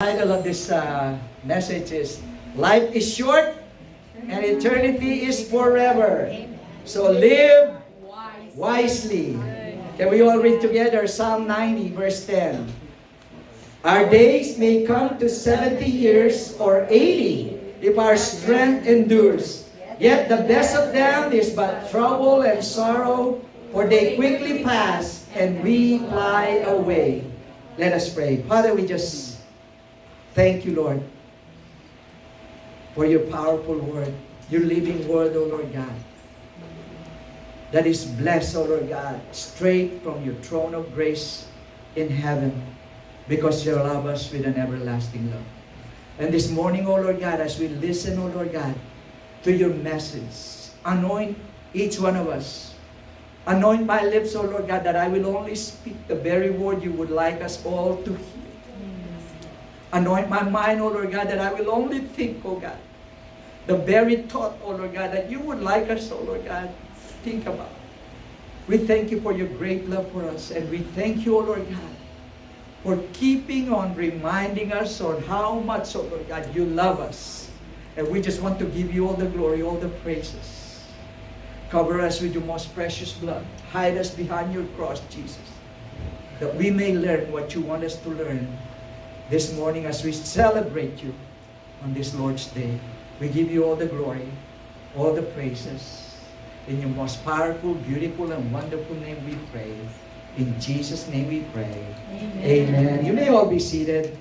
Title of this message is Life is Short and Eternity is Forever. So live wisely. Can we all read together Psalm 90 verse 10? Our days may come to 70 years or 80 if our strength endures. Yet the best of them is but trouble and sorrow, for they quickly pass and we fly away. Let us pray. Father, we just thank you, Lord, for your powerful word, your living word, O Lord God, that is blessed, O Lord God, straight from your throne of grace in heaven, because you love us with an everlasting love. And this morning, O Lord God, as we listen, O Lord God, to your message, anoint each one of us. Anoint my lips, O Lord God, that I will only speak the very word you would like us all to hear. Anoint my mind, O Lord God, that I will only think, O God, the very thought, O Lord God, that you would like us, O Lord God, think about. We thank you for your great love for us, and we thank you, O Lord God, for keeping on reminding us on how much, O Lord God, you love us. And we just want to give you all the glory, all the praises. Cover us with your most precious blood. Hide us behind your cross, Jesus, that we may learn what you want us to learn this morning as we celebrate you on this Lord's Day. We give you all the glory, all the praises. In your most powerful, beautiful, and wonderful name we pray. In Jesus' name we pray. Amen. Amen. You may all be seated.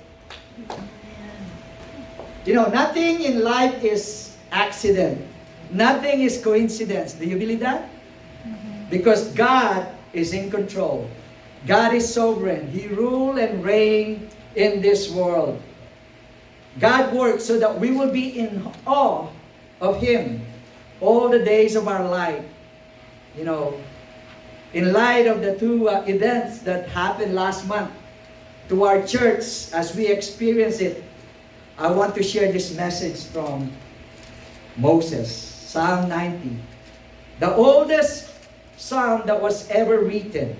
You know, nothing in life is accident. Nothing is coincidence. Do you believe that? Because God is in control. God is sovereign. He rules and reigns in this world. God works so that we will be in awe of Him all the days of our life. You know, in light of the two events that happened last month to our church as we experience it, I want to share this message from Moses. Psalm 90. The oldest psalm that was ever written.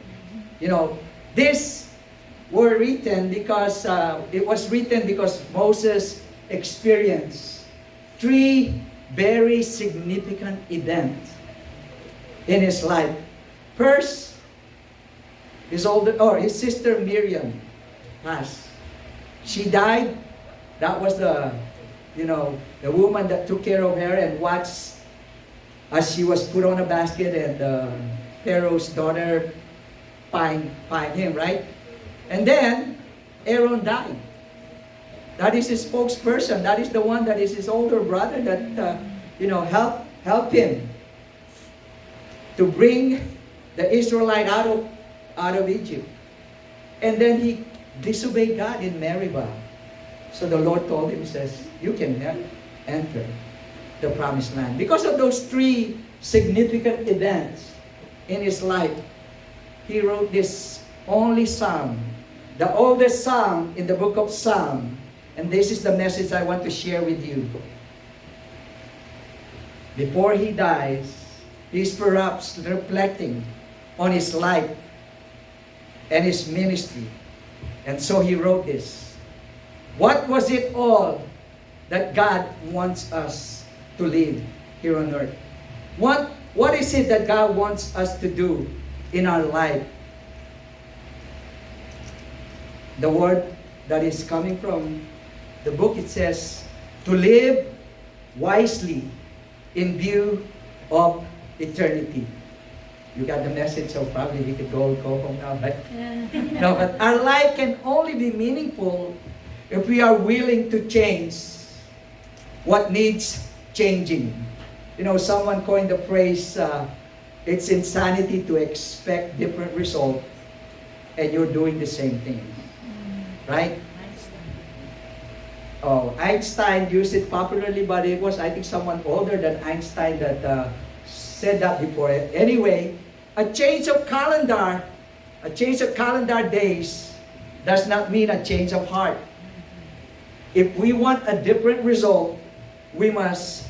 You know, this were written because it was written because Moses experienced three very significant events in his life. First, his sister Miriam passed. She died. That was the woman that took care of her and watched as she was put on a basket, and Pharaoh's daughter find him, right? And then Aaron died. That is his spokesperson. That is the one that is his older brother that help him to bring the Israelite out of Egypt. And then he disobeyed God in Meribah. So the Lord told him, he says, you can never enter the promised land. Because of those three significant events in his life, he wrote this only psalm, the oldest psalm in the book of Psalm. And this is the message I want to share with you. Before he dies, he's perhaps reflecting on his life and his ministry. And so he wrote this. What was it all that God wants us to live here on earth? What is it that God wants us to do in our life? The word that is coming from the book, it says, to live wisely in view of eternity. You got the message, so probably we could go home now. But no, but our life can only be meaningful if we are willing to change what needs changing. You know, someone coined the phrase, it's insanity to expect different result and you're doing the same thing. Right? Einstein used it popularly, but it was, I think, someone older than Einstein that said that before. Anyway, a change of calendar days does not mean a change of heart. If we want a different result, we must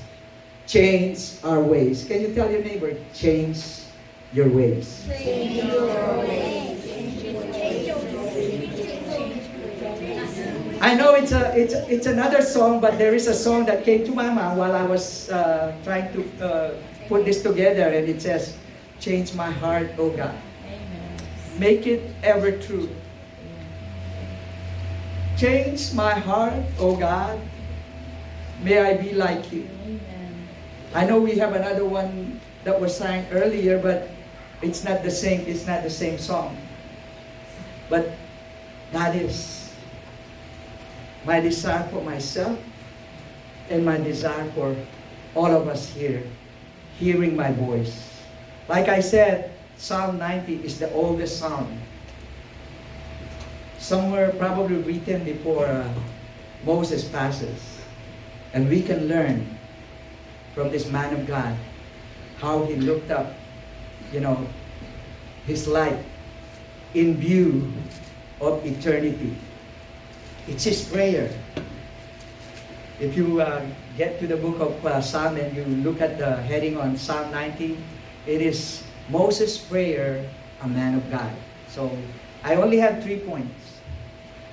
change our ways. Can you tell your neighbor, change your ways? Change your ways. I know it's another song, but there is a song that came to my mind while I was trying to put this together, and it says, "Change my heart, O God. Make it ever true. Change my heart, O God. May I be like you." I know we have another one that was sang earlier, but it's not the same. It's not the same song. But that is my desire for myself and my desire for all of us here, hearing my voice. Like I said, Psalm 90 is the oldest psalm. Somewhere probably written before Moses passes. And we can learn from this man of God how he looked up, his life in view of eternity. It's his prayer. If you get to the book of Psalm and you look at the heading on Psalm 90, it is Moses' prayer, a man of God. So I only have 3 points.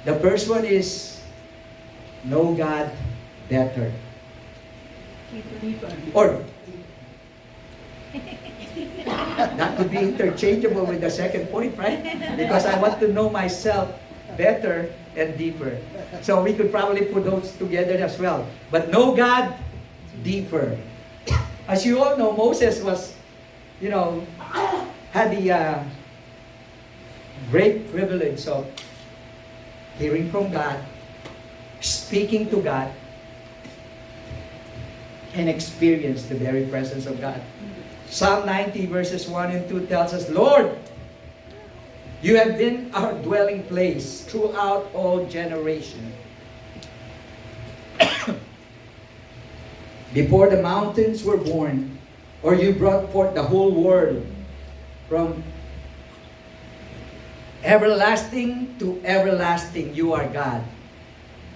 The first one is, know God better. Or that could be interchangeable with the second point, right? Because I want to know myself better and deeper. So we could probably put those together as well. But know God deeper. As you all know, Moses was, had the great privilege of hearing from God, speaking to God, and experience the very presence of God. Psalm 90 verses 1 and 2 tells us, "Lord, you have been our dwelling place throughout all generations. Before the mountains were born, or you brought forth the whole world, from everlasting to everlasting, you are God."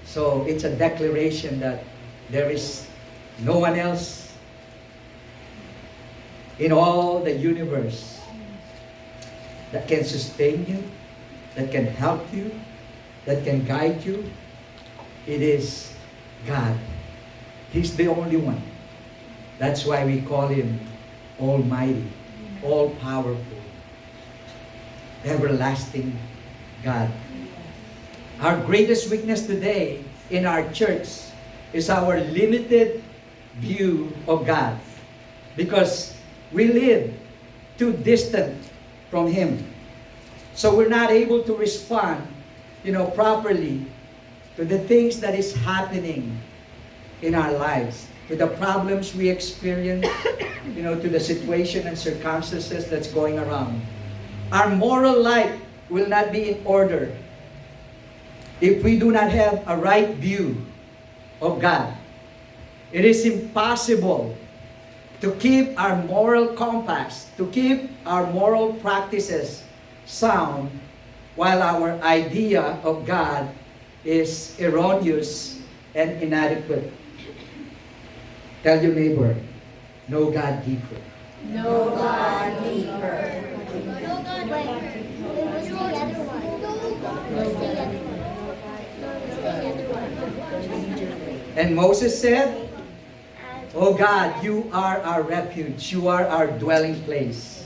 So it's a declaration that there is no one else in all the universe that can sustain you, that can help you, that can guide you. It is God. He's the only one. That's why we call Him Almighty, all-powerful, everlasting God. Our greatest weakness today in our church is our limited view of God, because we live too distant from Him. So we're not able to respond, properly to the things that is happening in our lives, to the problems we experience, to the situation and circumstances that's going around. Our moral life will not be in order if we do not have a right view of God. It is impossible to keep our moral compass, to keep our moral practices sound, while our idea of God is erroneous and inadequate. Tell your neighbor, know God deeper. Know God deeper. No, God, wait. What's the other one? What's the other one? What's the other one? And Moses said, "Oh God, you are our refuge. You are our dwelling place.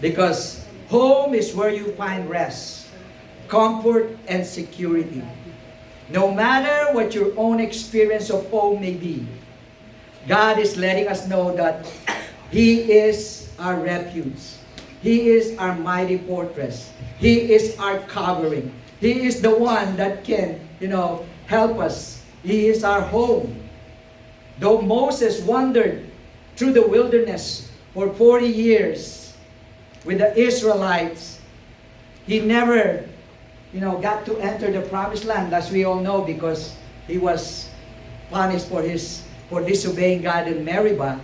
Because home is where you find rest, comfort, and security. No matter what your own experience of home may be, God is letting us know that He is our refuge. He is our mighty fortress. He is our covering. He is the one that can, help us. He is our home." Though Moses wandered through the wilderness for 40 years with the Israelites, he never, got to enter the promised land, as we all know, because he was punished for disobeying God in Meribah.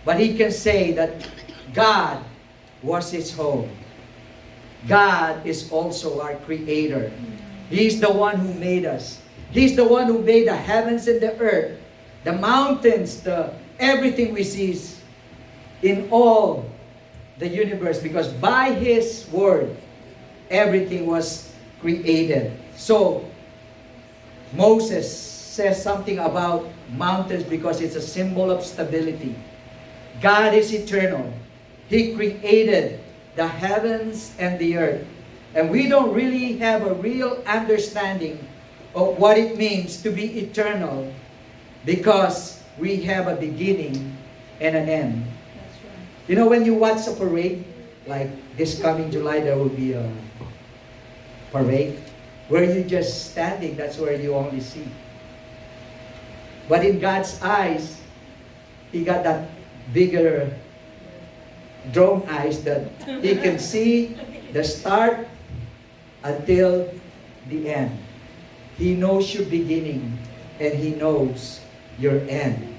But he can say that God was his home. God is also our creator. He's the one who made us. He's the one who made the heavens and the earth, the mountains, everything we see in all the universe, because by His word, everything was created. So, Moses says something about mountains because it's a symbol of stability. God is eternal. He created the heavens and the earth. And we don't really have a real understanding of what it means to be eternal because we have a beginning and an end. That's right. You know, when you watch a parade, like this coming July, there will be a parade where you're just standing, that's where you only see. But in God's eyes, He got that bigger drone eyes that He can see the start until the end. He knows your beginning and He knows your end.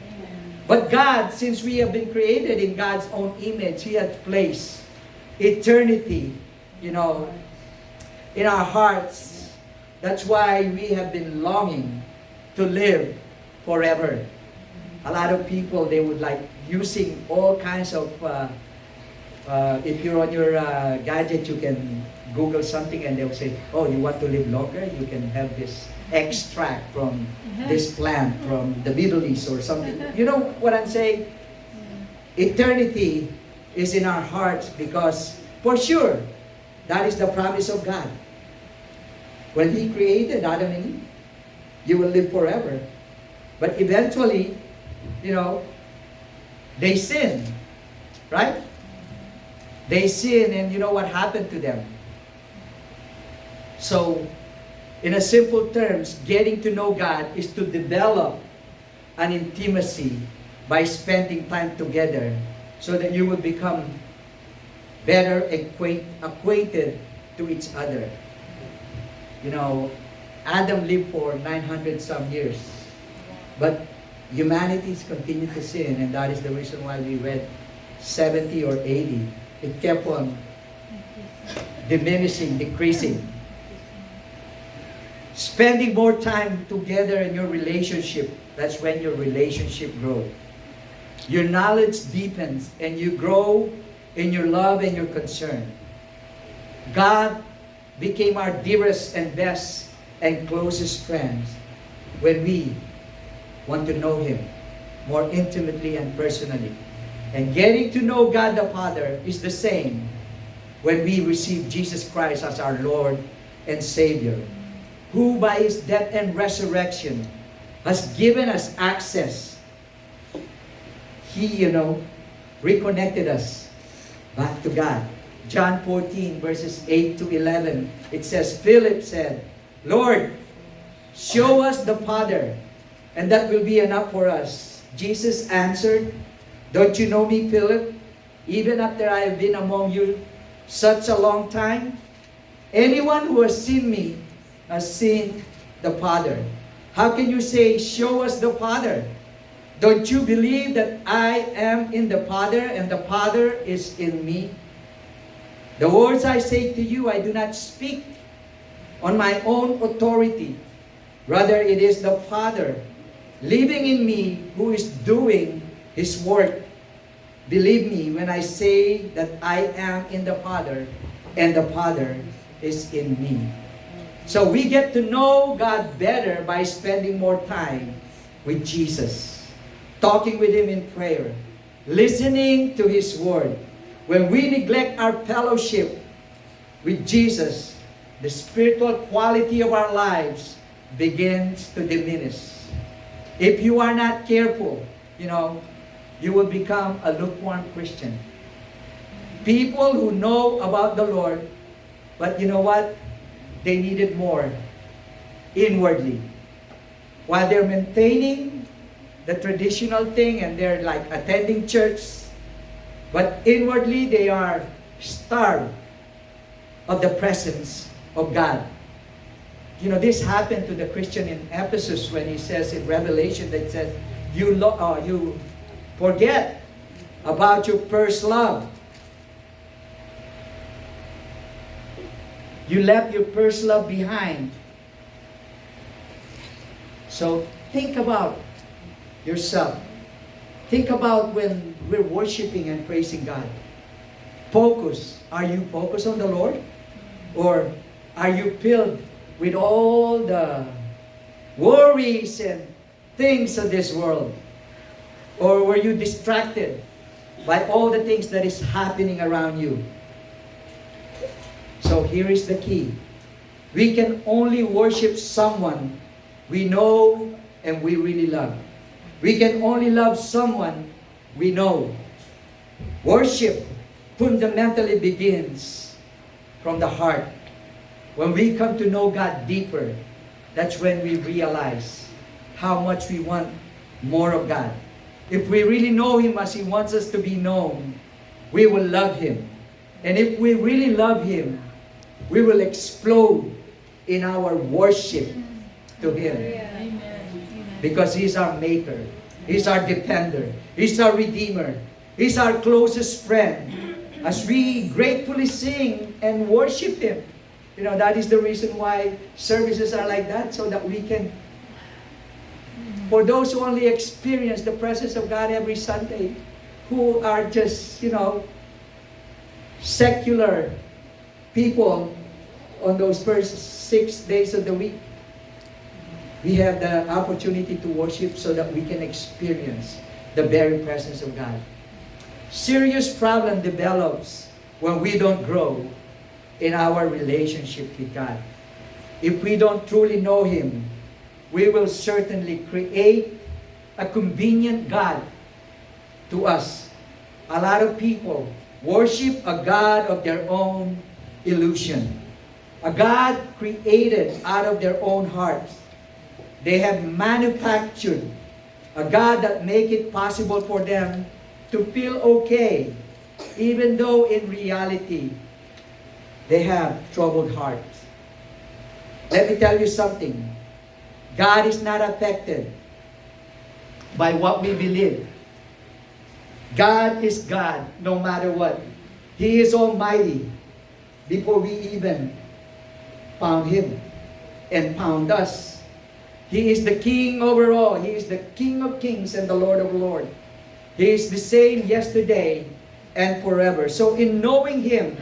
But God, since we have been created in God's own image, He has placed eternity, in our hearts. That's why we have been longing to live forever. A lot of people, they would like using all kinds of, if you're on your gadget, you can Google something and they'll say, oh, you want to live longer? You can have this extract from this plant from the Middle East or something. You know what I'm saying? Eternity is in our hearts because, for sure, that is the promise of God. When He created Adam and Eve, you will live forever. But eventually, they sin, right? They sin, and you know what happened to them. So, in a simple terms, getting to know God is to develop an intimacy by spending time together so that you will become better acquainted to each other. Adam lived for 900 some years. But humanity's continued to sin, and that is the reason why we read 70 or 80. It kept on diminishing, decreasing. Spending more time together in your relationship, that's when your relationship grows. Your knowledge deepens and you grow in your love and your concern. God became our dearest and best and closest friends when we want to know Him more intimately and personally. And getting to know God the Father is the same when we receive Jesus Christ as our Lord and Savior, who by His death and resurrection has given us access. He, reconnected us back to God. John 14 verses 8 to 11, it says, Philip said, Lord, show us the Father, and that will be enough for us. Jesus answered, don't you know me, Philip? Even after I have been among you such a long time? Anyone who has seen me has seen the Father. How can you say, show us the Father? Don't you believe that I am in the Father and the Father is in me? The words I say to you, I do not speak on my own authority. Rather, it is the Father living in me who is doing His work. Believe me when I say that I am in the Father and the Father is in me. So we get to know God better by spending more time with Jesus, talking with Him in prayer, listening to His Word. When we neglect our fellowship with Jesus, the spiritual quality of our lives begins to diminish. If you are not careful, you will become a lukewarm Christian. People who know about the Lord, but you know what? They needed more inwardly. While they're maintaining the traditional thing and they're like attending church, but inwardly they are starved of the presence of God. This happened to the Christian in Ephesus when he says in Revelation that says, you forget about your first love. You left your first love behind. So think about yourself. Think about when we're worshiping and praising God. Focus. Are you focused on the Lord? Or are you filled with all the worries and things of this world? Or were you distracted by all the things that is happening around you? So here is the key. We can only worship someone we know and we really love. We can only love someone we know. Worship fundamentally begins from the heart. When we come to know God deeper, that's when we realize how much we want more of God. If we really know Him as He wants us to be known, we will love Him. And if we really love Him, we will explode in our worship to Him. Because He's our Maker. He's our Defender. He's our Redeemer. He's our closest friend. As we gratefully sing and worship Him, that is the reason why services are like that, so that we can, for those who only experience the presence of God every Sunday, who are just, secular people on those first 6 days of the week, we have the opportunity to worship so that we can experience the very presence of God. Serious problem develops when we don't grow in our relationship with God. If we don't truly know Him, we will certainly create a convenient God to us. A lot of people worship a God of their own illusion, a God created out of their own hearts. They have manufactured a God that make it possible for them to feel okay, even though in reality, they have troubled hearts. Let me tell you something. God is not affected by what we believe. God is God no matter what. He is almighty before we even found Him and found us. He is the King over all. He is the King of kings and the Lord of lords. He is the same yesterday and forever. So in knowing Him,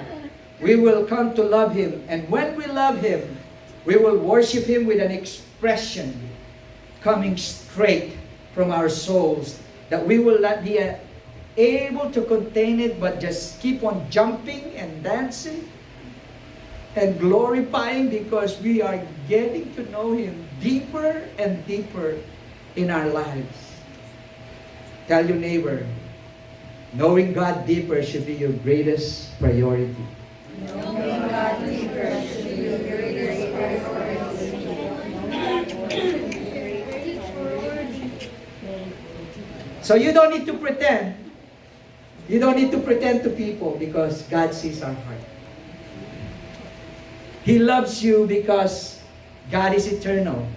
we will come to love Him. And when we love Him, we will worship Him with an expression coming straight from our souls, that we will not be able to contain it, but just keep on jumping and dancing and glorifying, because we are getting to know Him deeper and deeper in our lives. Tell your neighbor, knowing God deeper should be your greatest priority. Knowing God deeper should be your greatest priority. So you don't need to pretend. You don't need to pretend to people, because God sees our heart. He loves you because God is eternal.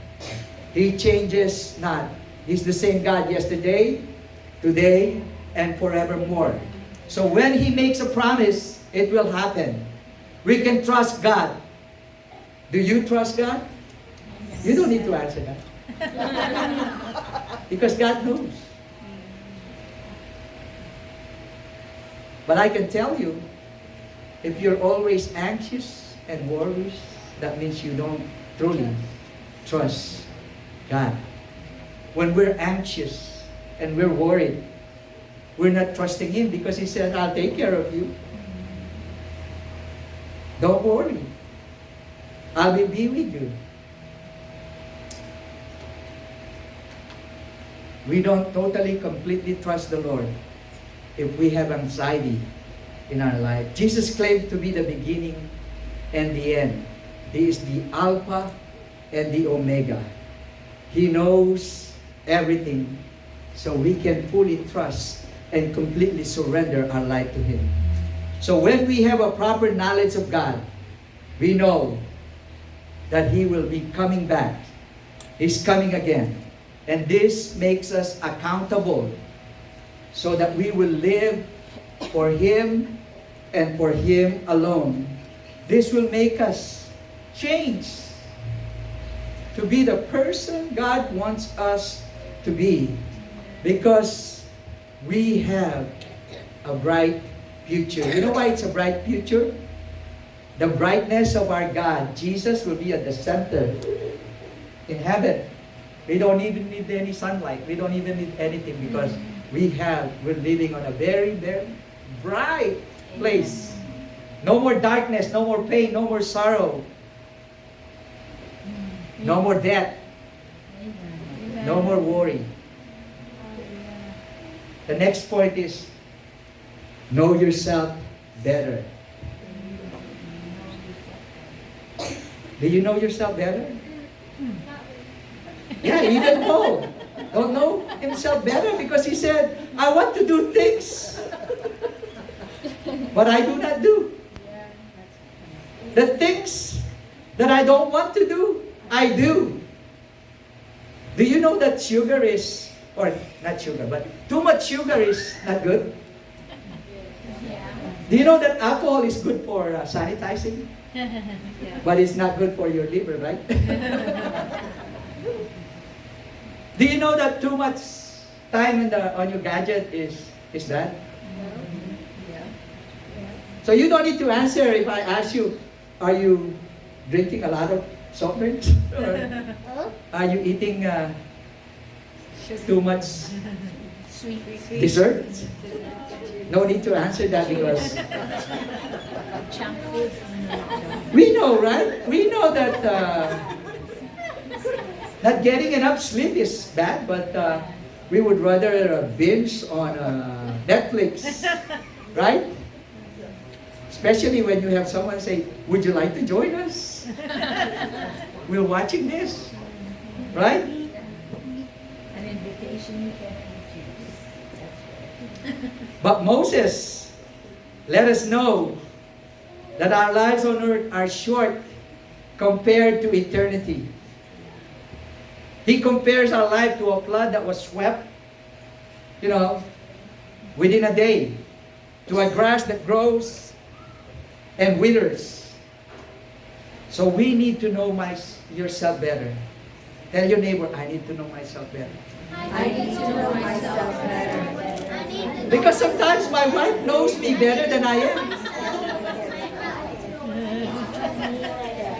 He changes not. He's the same God yesterday, today, and forevermore. So when He makes a promise, it will happen. We can trust God. Do you trust God? You don't need to answer that. Because God knows. But I can tell you, if you're always anxious and worried, that means you don't truly trust God. When we're anxious and we're worried, we're not trusting Him, because He said, I'll take care of you. Don't worry. I will be with you. We don't totally, completely trust the Lord if we have anxiety in our life. Jesus claimed to be the beginning and the end. He is the Alpha and the Omega. He knows everything, so we can fully trust and completely surrender our life to Him. So when we have a proper knowledge of God, we know that He will be coming back. He's coming again. And this makes us accountable, so that we will live for Him and for Him alone. This will make us change to be the person God wants us to be, because we have a bright future. You know why it's a bright future? The brightness of our God, Jesus, will be at the center in heaven. We don't even need any sunlight. We don't even need anything because we're living on a very, very bright place. No more darkness, no more pain, no more sorrow. No more death. No more worry. The next point is know yourself better. Do you know yourself better? Yeah, even Paul don't know himself better because he said, I want to do things, but I do not do. The things that I don't want to do, I do. Do you know that sugar is, or not sugar, but too much sugar is not good? Do you know that alcohol is good for sanitizing? But it's not good for your liver, right? Do you know that too much time on your gadget is bad? So you don't need to answer if I ask you, are you drinking a lot of soft drinks? Or are you eating too much dessert? No need to answer that because we know, right? We know that not getting enough sleep is bad, but we would rather binge on Netflix, right? Especially when you have someone say, would you like to join us? We're watching this, right? An invitation you can refuse. That's right. But Moses let us know that our lives on earth are short compared to eternity. He compares our life to a flood that was swept, within a day, to a grass that grows and withers. So we need to know yourself better. Tell your neighbor, I need to know myself better. I need to know myself better. Because sometimes my wife knows me better than I am.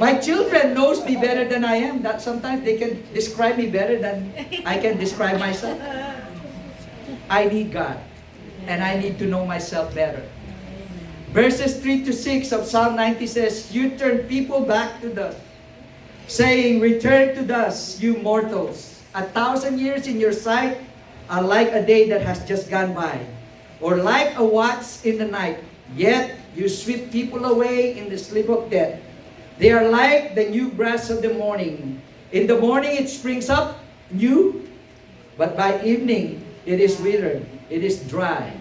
My children knows me better than I am. That sometimes they can describe me better than I can describe myself. I need God. And I need to know myself better. Verses 3 to 6 of Psalm 90 says, you turn people back to dust, saying, return to dust, you mortals. 1,000 years in your sight are like a day that has just gone by, or like a watch in the night. Yet you sweep people away in the sleep of death. They are like the new grass of the morning. In the morning it springs up new, but by evening it is withered, it is dry.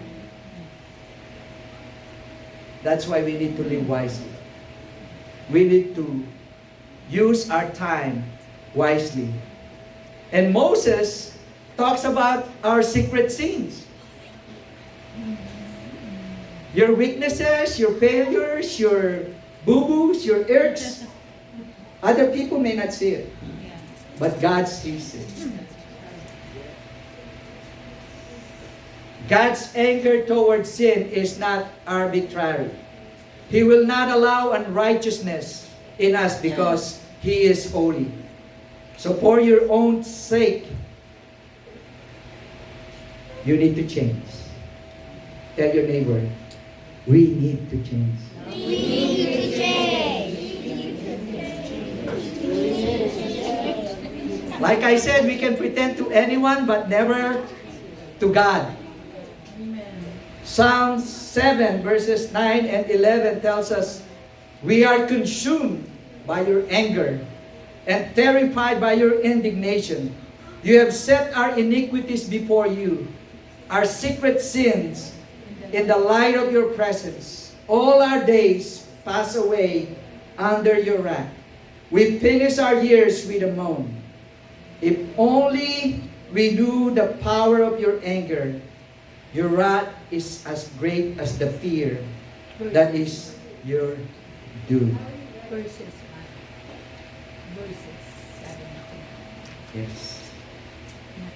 That's why we need to live wisely. We need to use our time wisely. And Moses talks about our secret sins. Your weaknesses, your failures, your boo-boos, your irks. Other people may not see it, but God sees it. God's anger towards sin is not arbitrary. He will not allow unrighteousness in us because He is holy. So for your own sake, you need to change. Tell your neighbor, we need to change. We need to change. Like I said, we can pretend to anyone but never to God. Psalm 7 verses 9 and 11 tells us, we are consumed by your anger and terrified by your indignation. You have set our iniquities before you, our secret sins in the light of your presence. All our days pass away under your wrath. We finish our years with a moan. If only we knew the power of your anger. Your wrath is as great as the fear that is your due. Verses 17. Yes. Not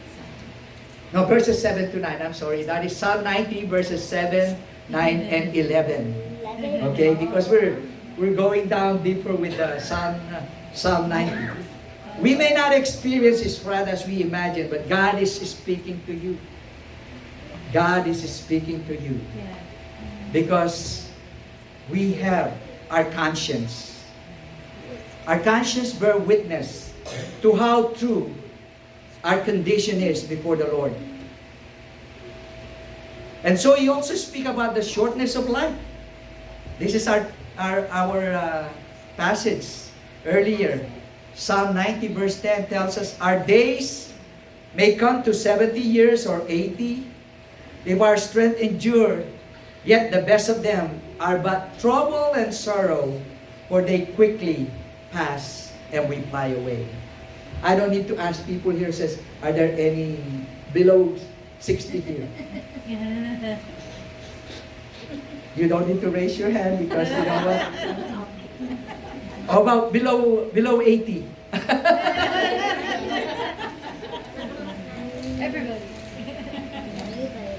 7. No, verses 7 to 9. I'm sorry. That is Psalm 90 verses 7, 9, and 11. Okay, because we're going down deeper with Psalm 90. We may not experience His wrath as we imagine, but God is speaking to you. God is speaking to you. Because we have our conscience. Our conscience bear witness to how true our condition is before the Lord. And so He also speak about the shortness of life. This is our passage earlier. Psalm 90 verse 10 tells us, our days may come to 70 years or 80. If our strength endure, yet the best of them are but trouble and sorrow, for they quickly pass and we fly away. I don't need to ask people here, says, are there any below 60 here? You don't need to raise your hand because you know what? How about below 80? Everybody.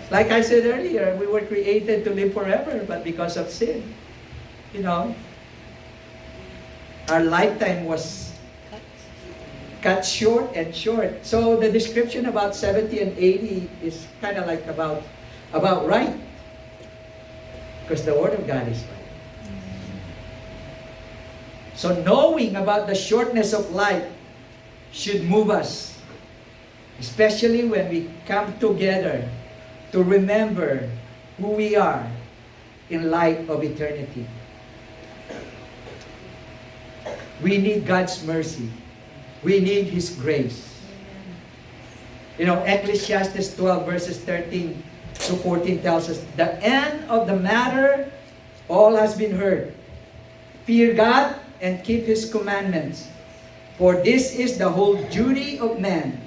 Like I said earlier, we were created to live forever, but because of sin, you know, our lifetime was cut short and short. So the description about 70 and 80 is kind of like about right. Because the Word of God is right. So knowing about the shortness of life should move us, especially when we come together to remember who we are in light of eternity. We need God's mercy. We need His grace. You know, Ecclesiastes 12 verses 13 to 14 tells us, the end of the matter, all has been heard. Fear God and keep His commandments, for this is the whole duty of man.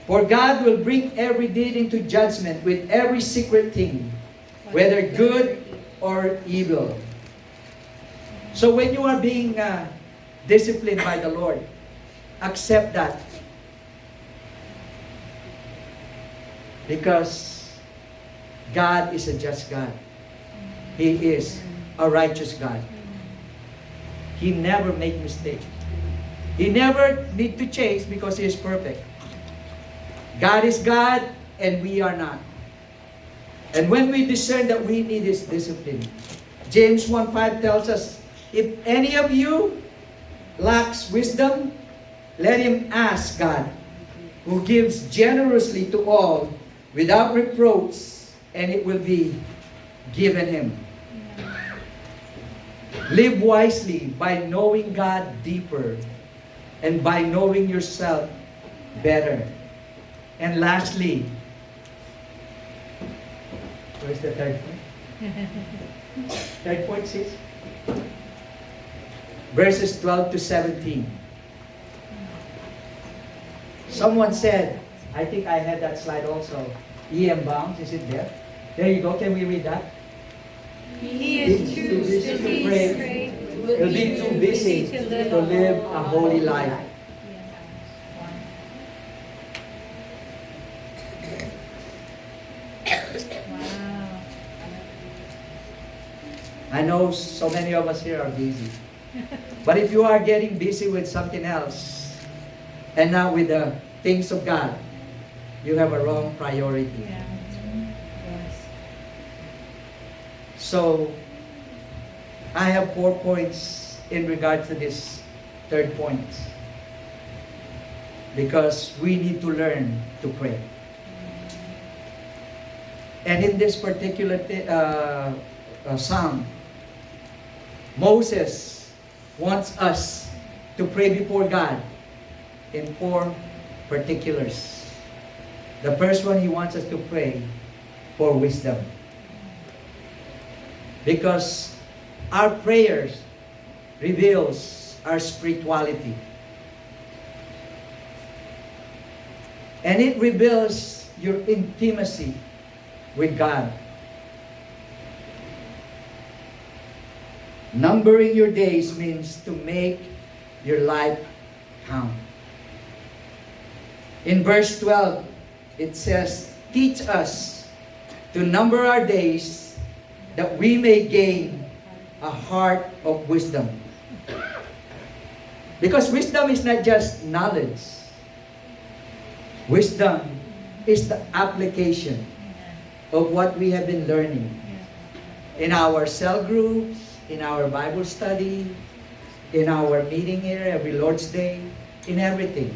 For God will bring every deed into judgment with every secret thing, whether good or evil. So when you are being disciplined by the Lord, accept that. Because God is a just God. He is a righteous God. He never make mistake. He never need to change because He is perfect. God is God and we are not. And when we discern that we need His discipline, James 1:5 tells us, if any of you lacks wisdom, let him ask God, who gives generously to all without reproach, and it will be given him. Live wisely by knowing God deeper and by knowing yourself better. And lastly, where's the third point? Third point, sis? Verses 12 to 17. Someone said, I think I had that slide also. E.M. Bounds, is it there? There you go. Can we read that? He is too busy to pray. Will be too busy to live a holy life. Wow. I know so many of us here are busy. But if you are getting busy with something else and not with the things of God, you have a wrong priority. Yeah. Yes. So, I have 4 points in regards to this third point. Because we need to learn to pray. And in this particular psalm, Moses wants us to pray before God in 4 particulars. The first one, he wants us to pray for wisdom. Because our prayers reveals our spirituality. And it reveals your intimacy with God. Numbering your days means to make your life count. In verse 12, it says, teach us to number our days that we may gain a heart of wisdom. Because wisdom is not just knowledge. Wisdom is the application of what we have been learning in our cell groups, in our Bible study, in our meeting here every Lord's Day, in everything.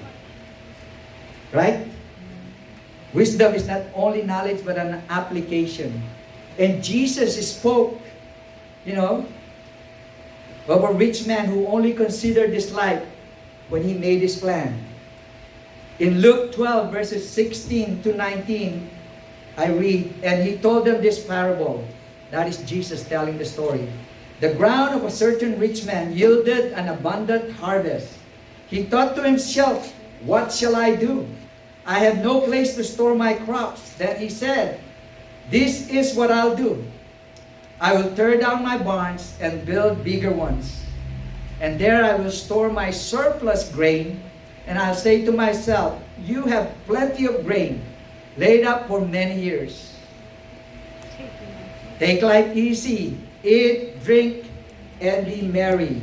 Right? Wisdom is not only knowledge but an application. And Jesus spoke, of a rich man who only considered this life when he made his plan. In Luke 12 verses 16 to 19, I read, and he told them this parable. That is Jesus telling the story. The ground of a certain rich man yielded an abundant harvest. He thought to himself, what shall I do? I have no place to store my crops. Then he said, this is what I'll do. I will tear down my barns and build bigger ones. And there I will store my surplus grain. And I'll say to myself, you have plenty of grain laid up for many years. Take life easy, eat, drink, and be merry.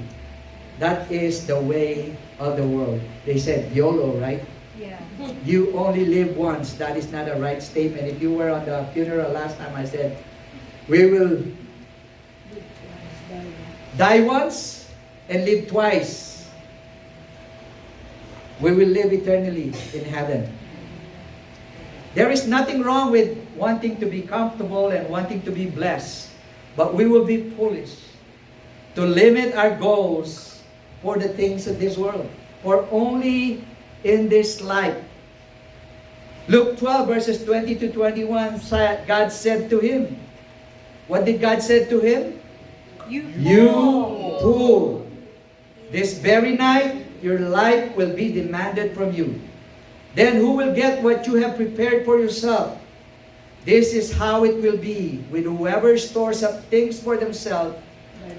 That is the way of the world. They said YOLO, right? Yeah. You only live once. That is not a right statement. If you were on the funeral last time, I said, we will die once and live twice. We will live eternally in heaven. There is nothing wrong with wanting to be comfortable and wanting to be blessed. But we will be foolish to limit our goals for the things of this world. For only in this life. Luke 12 verses 20 to 21, God said to him, what did God say to him? You fool! This very night, your life will be demanded from you. Then who will get what you have prepared for yourself? This is how it will be with whoever stores up things for themselves,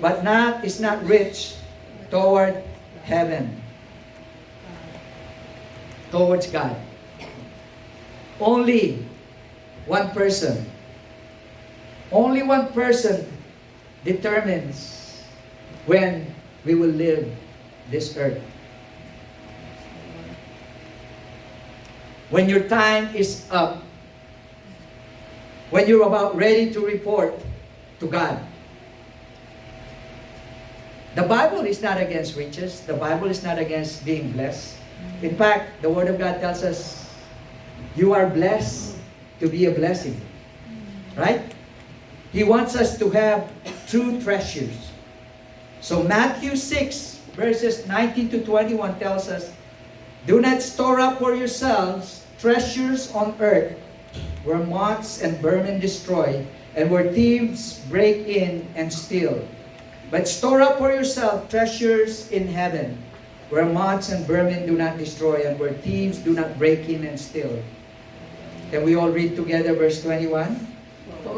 but is not rich toward heaven, towards God. Only one person determines when we will live this earth. When your time is up, when you're about ready to report to God. The Bible is not against riches. The Bible is not against being blessed. In fact, the Word of God tells us, you are blessed to be a blessing. Right? He wants us to have true treasures. So Matthew 6 verses 19 to 21 tells us, do not store up for yourselves treasures on earth, where moths and vermin destroy, and where thieves break in and steal. But store up for yourself treasures in heaven, where moths and vermin do not destroy, and where thieves do not break in and steal. Can we all read together verse 21? For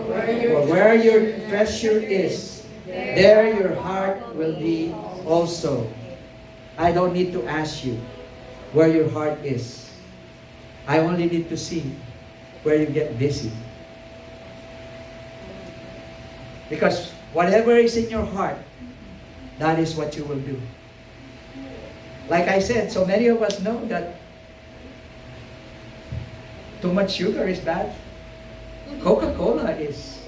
where your treasure is, there your heart will be also. I don't need to ask you where your heart is. I only need to see where you get busy. Because whatever is in your heart, that is what you will do. Like I said, so many of us know that too much sugar is bad. Coca-Cola is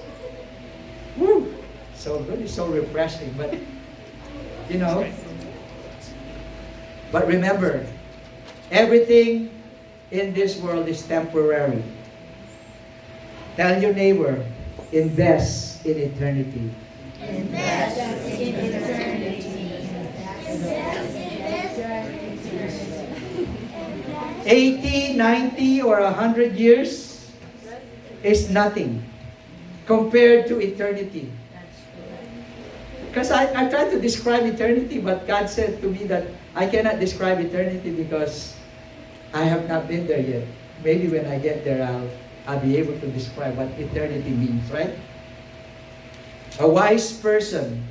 so good, it's so refreshing. But but remember, everything in this world is temporary. Tell your neighbor, invest in eternity. Invest in eternity. 80, 90, or 100 years is nothing compared to eternity. Because I tried to describe eternity, but God said to me that I cannot describe eternity because I have not been there yet. Maybe when I get there, I'll be able to describe what eternity means, right? A wise person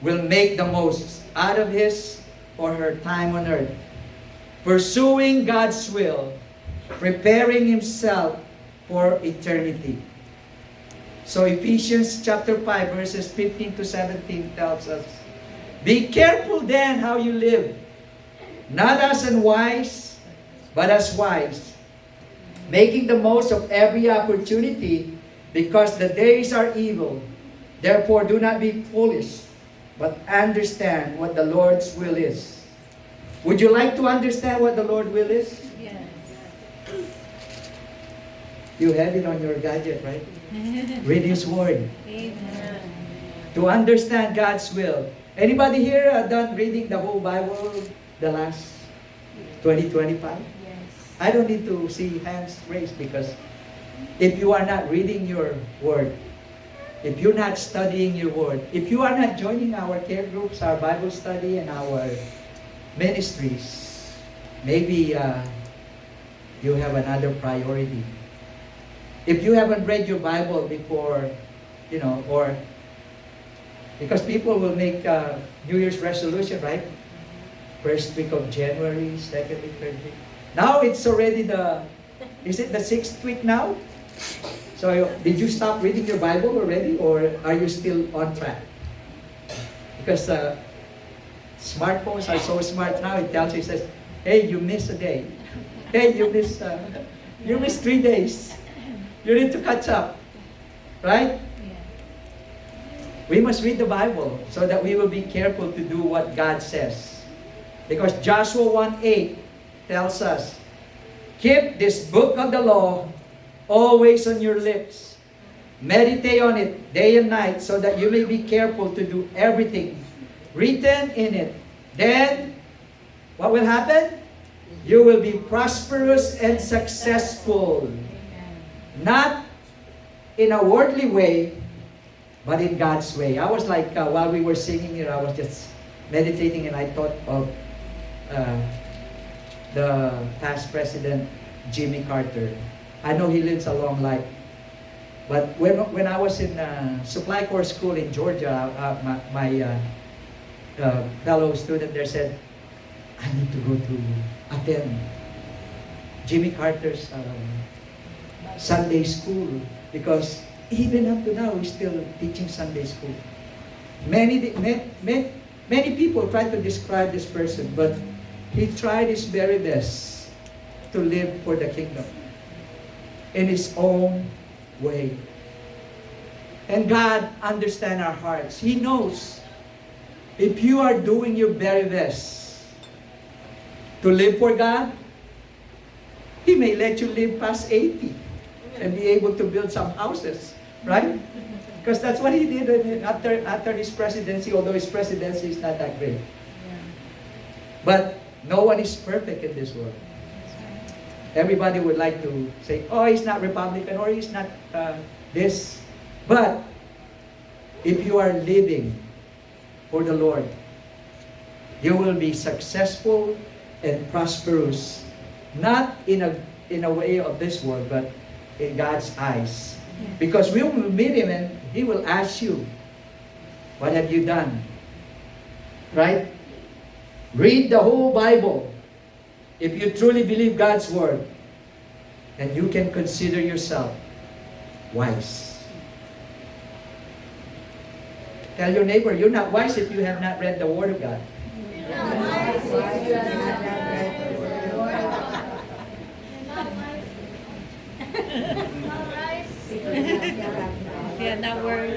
will make the most out of his or her time on earth, pursuing God's will, preparing himself for eternity. So Ephesians chapter 5 verses 15 to 17 tells us, be careful then how you live, not as unwise, but as wise, making the most of every opportunity, because the days are evil. Therefore, do not be foolish, but understand what the Lord's will is. Would you like to understand what the Lord's will is? Yes. You have it on your gadget, right? Read His Word. Amen. To understand God's will. Anybody here done reading the whole Bible the last 2025? Yes. I don't need to see hands raised, because if you are not reading your Word, if you're not studying your Word, if you are not joining our care groups, our Bible study, and our ministries, maybe you have another priority. If you haven't read your Bible before, or because people will make New Year's resolution, right? First week of January, second week, third week. Now it's already is it the 6th week now? So did you stop reading your Bible already, or are you still on track? Because smartphones are so smart now, it tells you, it says, hey, you missed a day. Hey, you missed 3 days. You need to catch up. Right? We must read the Bible so that we will be careful to do what God says. Because Joshua 1:8 tells us, keep this book of the law always on your lips. Meditate on it day and night, so that you may be careful to do everything written in it. Then, what will happen? You will be prosperous and successful. Not in a worldly way, but in God's way. I was like, while we were singing here, I was just meditating, and I thought of the past president, Jimmy Carter. I know he lives a long life. But when I was in Supply Corps School in Georgia, my fellow student there said, I need to go to attend Jimmy Carter's Sunday school, because even up to now, he's still teaching Sunday school. Many people try to describe this person, but he tried his very best to live for the kingdom in his own way. And God understands our hearts. He knows if you are doing your very best to live for God, He may let you live past 80 and be able to build some houses, right? Because that's what He did after His presidency, although His presidency is not that great. But no one is perfect in this world. Everybody would like to say, oh, he's not Republican, or he's not this. But if you are living for the Lord, you will be successful and prosperous, not in a way of this world, but in God's eyes. Because we will meet Him and He will ask you, what have you done? Right? Read the whole Bible if you truly believe God's Word, and you can consider yourself wise. Tell your neighbor, you're not wise if you have not read the Word of God. If you have not word.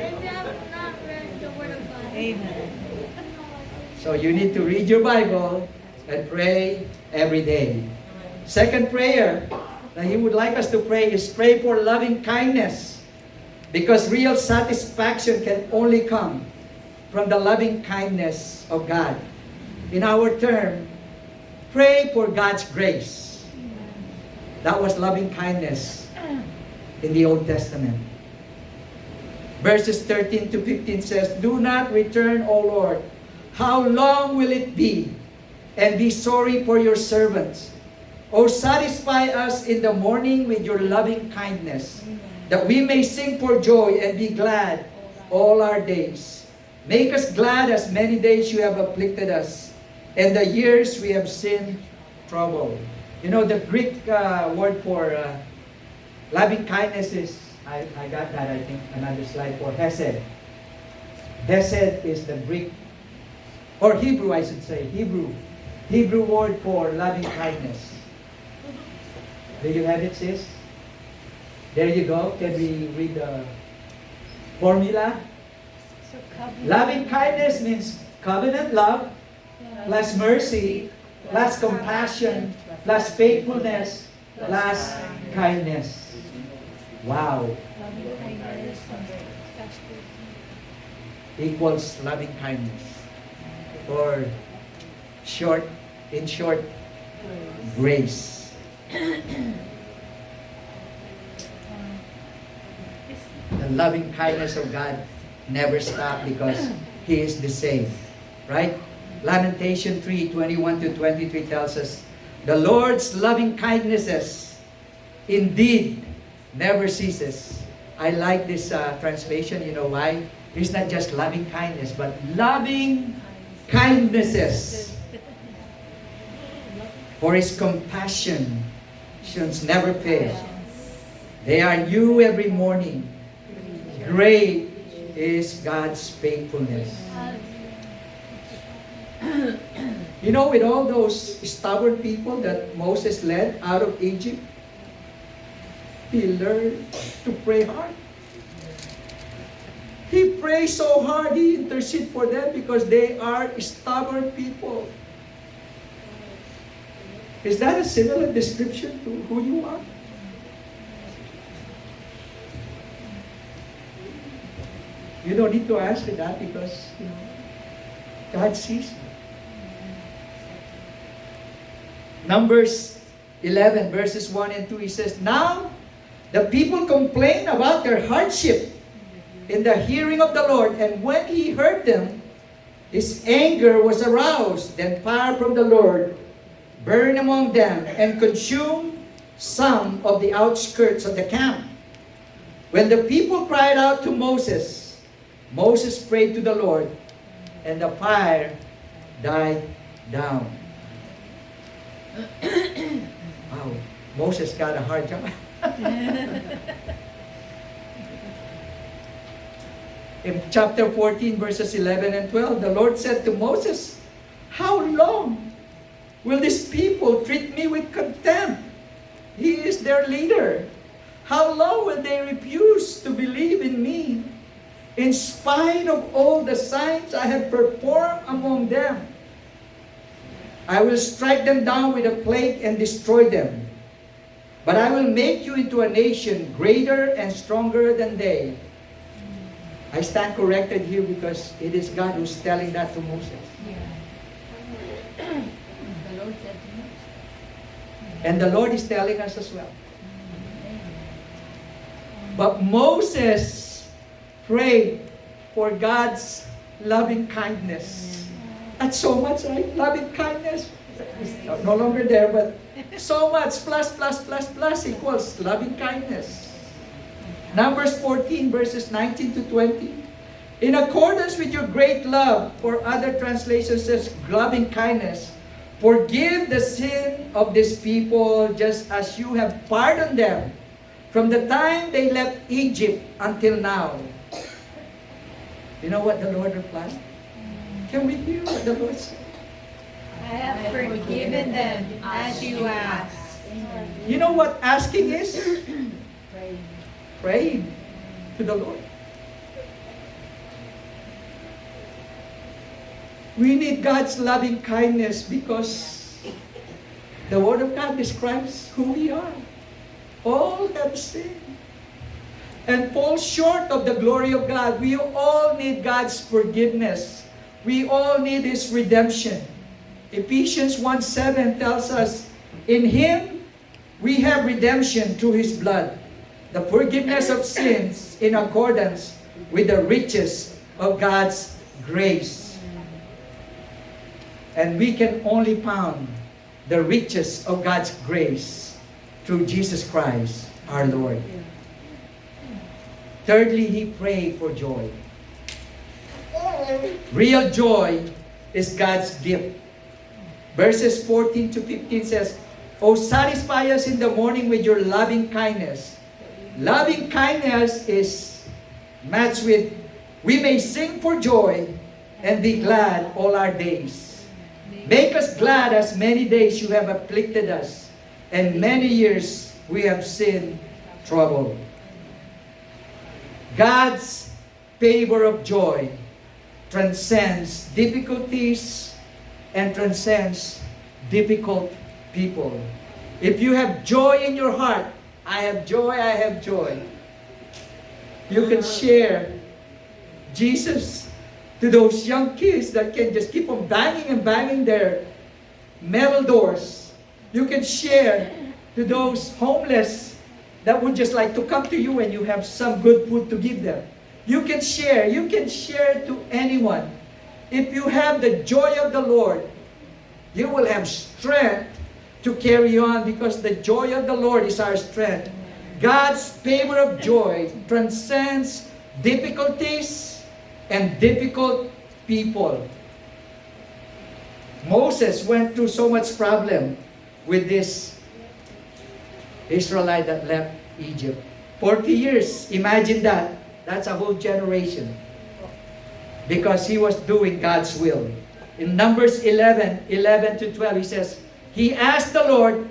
Amen. So you need to read your Bible and pray every day. Second prayer that He would like us to pray is pray for loving kindness, because real satisfaction can only come from the loving kindness of God. In our term, pray for God's grace. That was loving kindness in the Old Testament. Verses 13 to 15 says, do not return, O Lord. How long will it be? And be sorry for your servants. O satisfy us in the morning with your loving kindness, that we may sing for joy and be glad all our days. Make us glad as many days you have afflicted us, and the years we have seen trouble. You know, the Greek word for loving kindness is, I got that, I think, another slide, for hesed. Hesed is the Greek, or Hebrew, I should say, Hebrew Hebrew word for loving kindness. Do you have it, sis? There you go. Can we read the formula? So covenant. Loving kindness means covenant love, plus mercy, plus compassion, plus faithfulness, plus kindness. Wow. Loving kindness. Equals loving kindness. Or short, in short, grace. The loving kindness of God never stops because He is the same. Right? Lamentation 3:21 to 23 tells us, the Lord's loving kindnesses indeed never ceases. I like this translation. You know why? It's not just loving kindness, but loving kindnesses. For His compassion should never fail. They are new every morning. Great is God's faithfulness. You know, with all those stubborn people that Moses led out of Egypt, he learned to pray hard. He prayed so hard, he interceded for them because they are stubborn people. Is that a similar description to who you are? You don't need to answer that because, you know, God sees you. Numbers 11 verses 1 and 2, he says, now the people complained about their hardship in the hearing of the Lord, and when he heard them, his anger was aroused. Then fire from the Lord burned among them and consumed some of the outskirts of the camp. When the people cried out to Moses, Moses prayed to the Lord, and the fire died down. Wow, Moses got a hard job. In chapter 14, verses 11 and 12, the Lord said to Moses, how long will these people treat me with contempt? He is their leader. How long will they refuse to believe in me, in spite of all the signs I have performed among them? I will strike them down with a plague and destroy them. But I will make you into a nation greater and stronger than they. I stand corrected here because it is God who's telling that to Moses. The Lord said to Moses. And the Lord is telling us as well. But Moses prayed for God's loving kindness. That's so much, right? Loving kindness. It's no longer there, but so much plus equals loving kindness. Numbers 14 verses 19 to 20. In accordance with your great love, or other translations says loving kindness, forgive the sin of these people just as you have pardoned them from the time they left Egypt until now. You know what the Lord replied? Can we hear what the Lord said? I have forgiven them as you asked. You know what asking is? Praying to the Lord. We need God's loving kindness because the Word of God describes who we are. All have sinned and fall short of the glory of God. We all need God's forgiveness. We all need His redemption. Ephesians 1:7 tells us, in Him we have redemption through His blood, the forgiveness of sins in accordance with the riches of God's grace. And we can only found the riches of God's grace through Jesus Christ, our Lord. Thirdly, he prayed for joy. Real joy is God's gift. Verses 14 to 15 says, "O satisfy us in the morning with your loving kindness." Loving kindness is matched with, "We may sing for joy and be glad all our days." Make us glad as many days you have afflicted us, and many years we have seen trouble. God's favor of joy transcends difficulties and transcends difficult people. If you have joy in your heart, I have joy, I have joy. You can share Jesus to those young kids that can just keep on banging and banging their metal doors. You can share to those homeless that would just like to come to you when you have some good food to give them. You can share to anyone. If you have the joy of the Lord, you will have strength to carry on because the joy of the Lord is our strength. God's favor of joy transcends difficulties and difficult people. Moses went through so much problem with this Israelite that left Egypt. 40 years, imagine that. That's a whole generation. Because he was doing God's will. In Numbers 11 to 12, he says, he asked the Lord,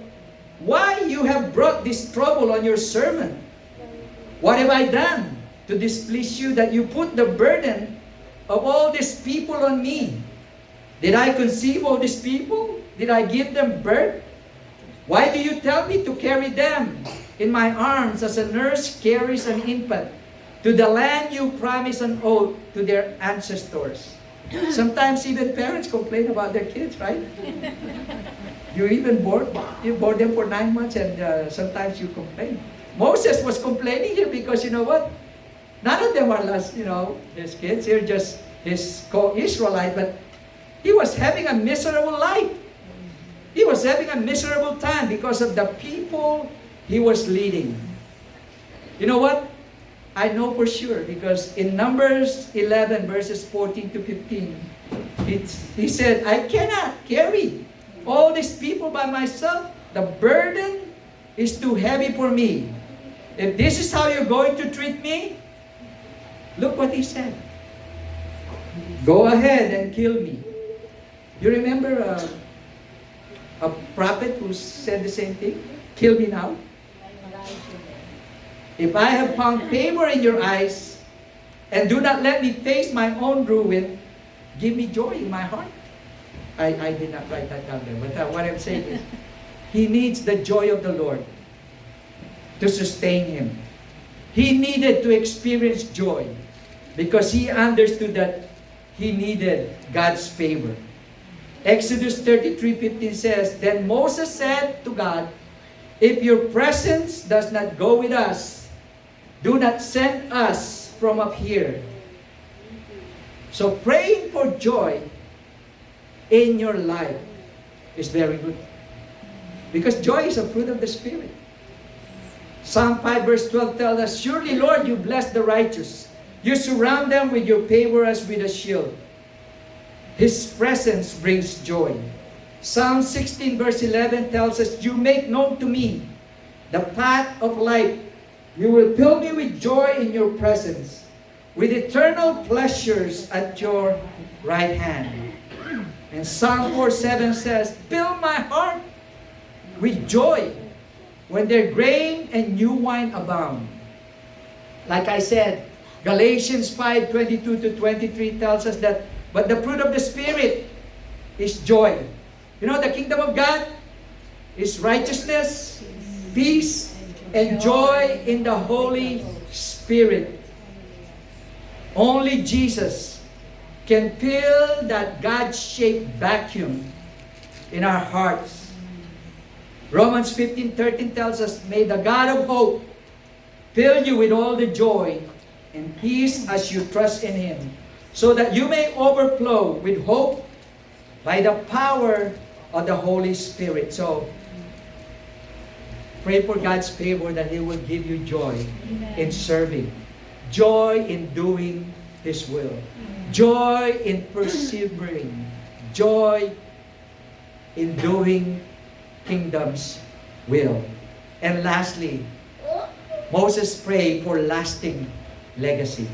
why you have brought this trouble on your servant? What have I done to displease you that you put the burden of all these people on me? Did I conceive all these people? Did I give them birth? Why do you tell me to carry them in my arms as a nurse carries an infant to the land you promised an oath to their ancestors? Sometimes even parents complain about their kids, right? You even board them for 9 months and sometimes you complain. Moses was complaining here because you know what? None of them are his kids. They're just his co-Israelite, but he was having a miserable life. He was having a miserable time because of the people he was leading. You know what? I know for sure because in Numbers 11 verses 14 to 15, he said, I cannot carry all these people by myself. The burden is too heavy for me. If this is how you're going to treat me, look what he said. Go ahead and kill me. You remember a prophet who said the same thing? Kill me now. If I have found favor in your eyes, and do not let me face my own ruin, give me joy in my heart. I did not write that down there, but what I'm saying is, he needs the joy of the Lord to sustain him. He needed to experience joy because he understood that he needed God's favor. Exodus 33:15 says, then Moses said to God, if your presence does not go with us, do not send us from up here. So praying for joy in your life is very good. Because joy is a fruit of the Spirit. Psalm 5 verse 12 tells us, surely Lord, you bless the righteous. You surround them with your favor as with a shield. His presence brings joy. Psalm 16 verse 11 tells us, you make known to me the path of life. You will fill me with joy in your presence, with eternal pleasures at your right hand. And Psalm 4:7 says, fill my heart with joy when their grain and new wine abound. Like I said, Galatians 5:22 to 23 tells us that, but the fruit of the Spirit is joy. You know, the kingdom of God is righteousness, peace, and joy in the Holy Spirit. Only Jesus can fill that God-shaped vacuum in our hearts. Romans 15:13 tells us, may the God of hope fill you with all the joy and peace as you trust in Him, so that you may overflow with hope by the power of the Holy Spirit. So, pray for God's favor that He will give you joy in serving, joy in doing His will, joy in persevering, joy in doing kingdom's will. And lastly, Moses prayed for lasting legacy.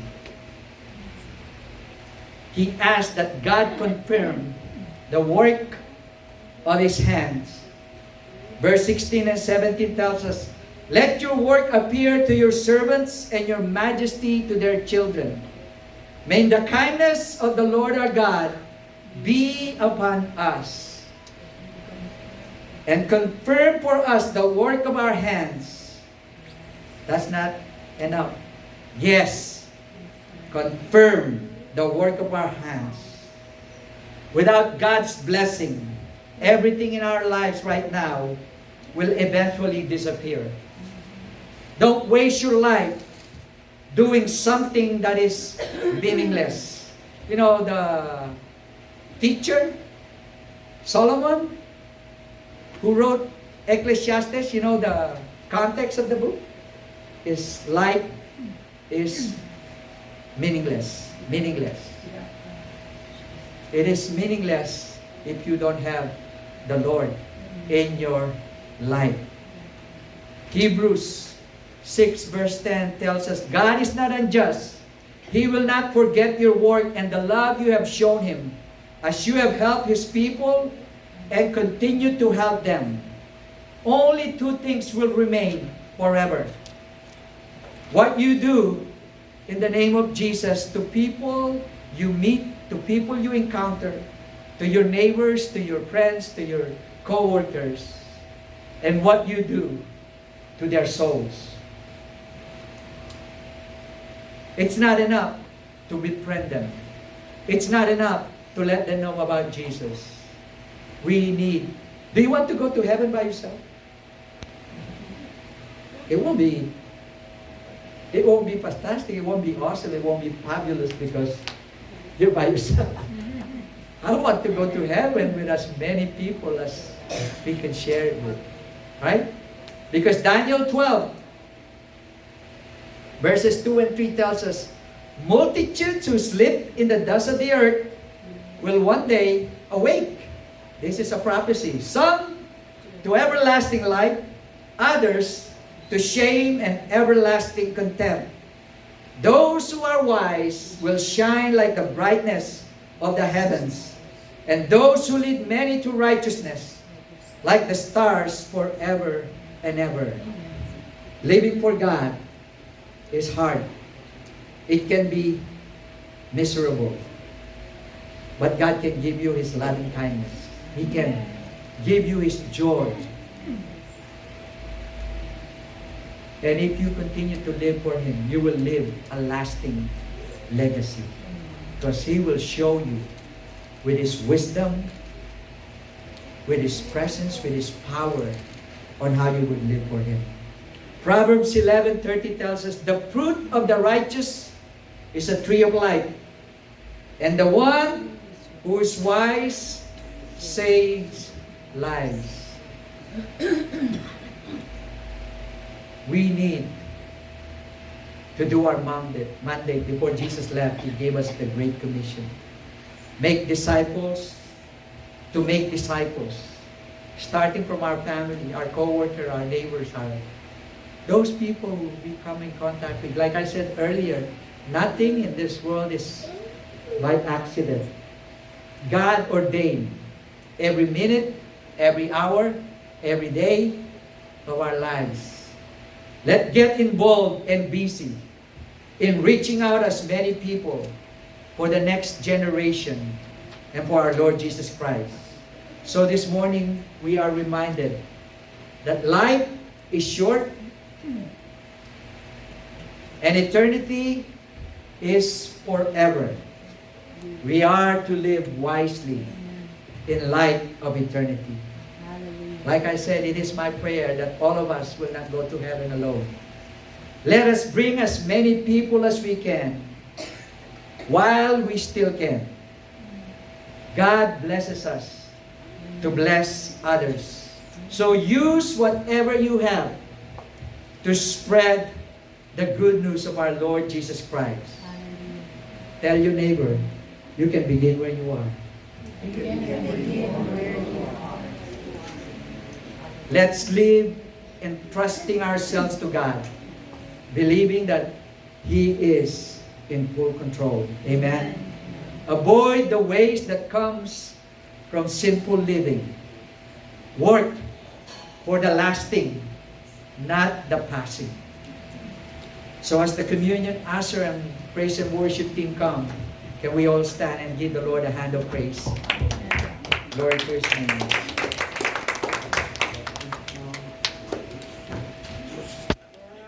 He asked that God confirm the work of his hands. Verse 16 and 17 tells us, let your work appear to your servants and your majesty to their children. May the kindness of the Lord our God be upon us, and confirm for us the work of our hands. That's not enough. Yes, confirm the work of our hands. Without God's blessing, everything in our lives right now will eventually disappear. Don't waste your life doing something that is meaningless. You know, the teacher, Solomon, who wrote Ecclesiastes, you know the context of the book? Is life is meaningless. Meaningless. It is meaningless if you don't have the Lord in your life. Hebrews 6 verse 10 tells us, God is not unjust. He will not forget your work and the love you have shown Him, as you have helped His people and continue to help them. Only two things will remain forever. What you do in the name of Jesus to people you meet, to people you encounter, to your neighbors, to your friends, to your co-workers, and what you do to their souls. It's not enough to befriend them. It's not enough to let them know about Jesus. We need. Do you want to go to heaven by yourself? It won't be fantastic. It won't be awesome. It won't be fabulous because you're by yourself. I want to go to heaven with as many people as we can share it with. Right? Because Daniel 12 verses 2 and 3 tells us, multitudes who sleep in the dust of the earth will one day awake. This is a prophecy. Some to everlasting life, others to shame and everlasting contempt. Those who are wise will shine like the brightness of the heavens, and those who lead many to righteousness like the stars forever and ever. Living for God is hard. It can be miserable. But God can give you His loving kindness. He can give you His joy. And if you continue to live for Him, you will live a lasting legacy. Because He will show you with His wisdom, with His presence, with His power, on how you would live for Him. Proverbs 11:30 tells us, the fruit of the righteous is a tree of life, and the one who is wise saves lives. We need to do our mandate. Before Jesus left, He gave us the Great Commission. Make disciples to make disciples. Starting from our family, our co-worker, our neighbors, those people who we come in contact with. Like I said earlier, nothing in this world is by accident. God ordained every minute, every hour, every day of our lives. Let's get involved and busy in reaching out as many people for the next generation and for our Lord Jesus Christ. So this morning, we are reminded that life is short and eternity is forever. We are to live wisely in light of eternity. Like I said, it is my prayer that all of us will not go to heaven alone. Let us bring as many people as we can while we still can. God blesses us to bless others. So use whatever you have to spread the good news of our Lord Jesus Christ. Tell your neighbor, you can begin where you are. Let's live in trusting ourselves to God, believing that He is in full control. Amen. Avoid the ways that comes from sinful living. work for the lasting, not the passing. So as the communion usher and praise and worship team come, can we all stand and give the Lord a hand of praise? Glory to His name.